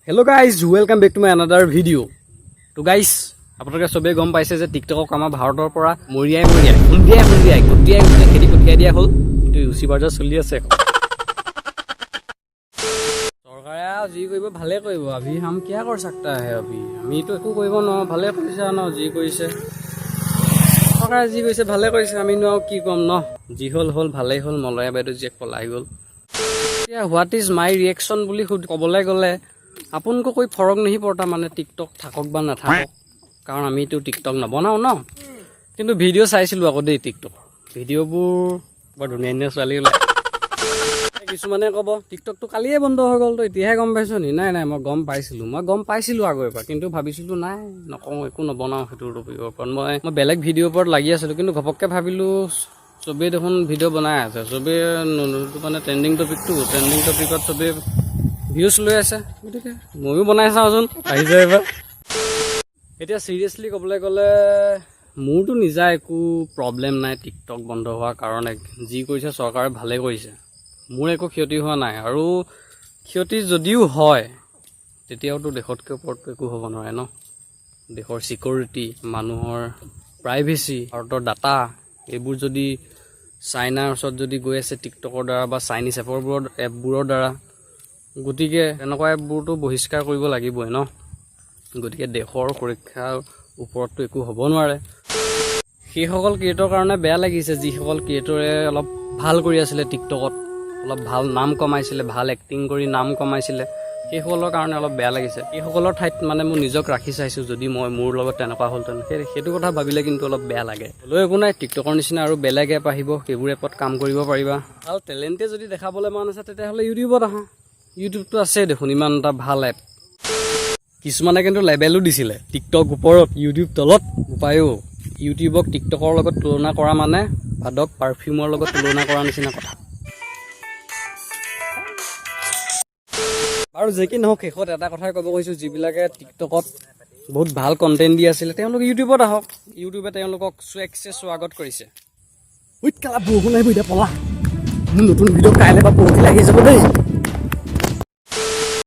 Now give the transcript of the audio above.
Hello guys, welcome back to my another video. To guys, আপোনালোকে সবে গম পাইছে যে টিকটকক আমাৰ ভাৰতৰ পৰা মৰিয়াই খেতি কঠিয়াই দিয়া হ'ল কিন্তু ইউচি বাজাৰ চলি আছে চৰকাৰে যি কৰিব ভালে কৰিব अभी हम क्या कर सकता है अभी আমিতো একো কৰিব ন ভালে কৰিছে ন যি কৰিছে চৰকাৰে যি কৰিছে ভালে কৰিছে আমি ন কি কম ন যি হল ভালেই হল মলয়া বাইদেউ যে পলাই গল হোৱাট ইজ মাই ৰিয়েকচন বুলি ক'বলৈ গ'লে আপোনাক কৈ ফৰক नहीं পড়ता মানে টিকটক থাকক বা নাথাকক কাৰণ আমিতো টিকটক নবনাও ন কিন্তু ভিডিও চাইছিলো আকৌ দেই টিকটক ভিডিওবোৰ বৰ ধুনীয়া ছোৱালী ওলাই কিছুমানে ক'ব টিকটকটো কালিয়ে বন্ধ হৈ গ'ল তো এতিয়াহে গম পাইছো নি নাই মই গম পাইছিলো আগৰ পৰা কিন্তু ভাবিছিলো নাই নকওঁ একো নবনাও সেইটো টপিকৰ ওপৰত মই বেলেগ ভিডিঅ'ৰ ওপৰত লাগি আছিলো কিন্তু ঘপককে ভাবিলো সবে দেখোন ভিডিও বনাই আছে সবে মানে ট্ৰেন্ডিং টপিকত সবে ভিউজ লৈ আছে গতিকে ময়ো বনাই চাওঁচোন আহি যায় এবাৰ এতিয়া সিৰিয়াসলি ক'বলৈ গ'লে মোৰতো নিজা একো প্ৰব্লেম নাই টিকটক বন্ধ হোৱাৰ কাৰণে যি কৰিছে চৰকাৰে ভালে কৰিছে মোৰ একো ক্ষতি হোৱা নাই আৰু ক্ষতি যদিও হয় তেতিয়াওতো দেশতকৈ ওপৰততো একো হ'ব নোৱাৰে ন দেশৰ সিকিউৰিটি মানুহৰ প্ৰাইভেচি ভাৰতৰ ডাটা এইবোৰ যদি চাইনাৰ ওচৰত যদি গৈ আছে টিকটকৰ দ্বাৰা বা চাইনিজ এপবোৰৰ দ্বাৰা গতিকে এনেকুৱা এপবোৰতো বহিষ্কাৰ কৰিব লাগিবই ন গতিকে দেশৰ সুৰক্ষাৰ ওপৰততো একো হ'ব নোৱাৰে সেইসকল ক্ৰিয়েটৰৰ কাৰণে বেয়া লাগিছে যিসকল ক্ৰিয়েটৰে অলপ ভাল কৰি আছিলে টিকটকত অলপ ভাল নাম কমাইছিলে ভাল এক্টিং কৰি নাম কমাইছিলে সেইসকলৰ কাৰণে অলপ বেয়া লাগিছে এইসকলৰ ঠাইত মানে মই নিজক ৰাখি চাইছোঁ যদি মোৰ লগত তেনেকুৱা হ'লহেঁতেন সেইটো কথা ভাবিলে কিন্তু অলপ বেয়া লাগে হ'লেও একো নাই টিকটকৰ নিচিনা আৰু বেলেগ এপ আহিব সেইবোৰ এপত কাম কৰিব পাৰিবা ভাল টেলেণ্টে যদি দেখাবলৈ মন আছে তেতিয়াহ'লে ইউটিউবত আহা ইউটিউবটো আছে দেখোন ইমান এটা ভাল এপ কিছুমানে কিন্তু লেবেলো দিছিলে টিকটক ওপৰত ইউটিউব তলত উপায়ো ইউটিউবক টিকটকৰ লগত তুলনা কৰা মানে ভাদক পাৰফিউমৰ লগত তুলনা কৰা নিচিনা কথা আৰু যে কি নহওক শেষত এটা কথাই ক'ব কৈছোঁ যিবিলাকে টিকটকত বহুত ভাল কণ্টেণ্ট দি আছিলে তেওঁলোক ইউটিউবত আহক ইউটিউবে তেওঁলোকক স্বাগত কৰিছে উইথ কালা বৰষুণ আহিব এতিয়া পলা মোৰ নতুন ভিডিঅ' কাইলৈ বা পৰহি লাগি যাব দেই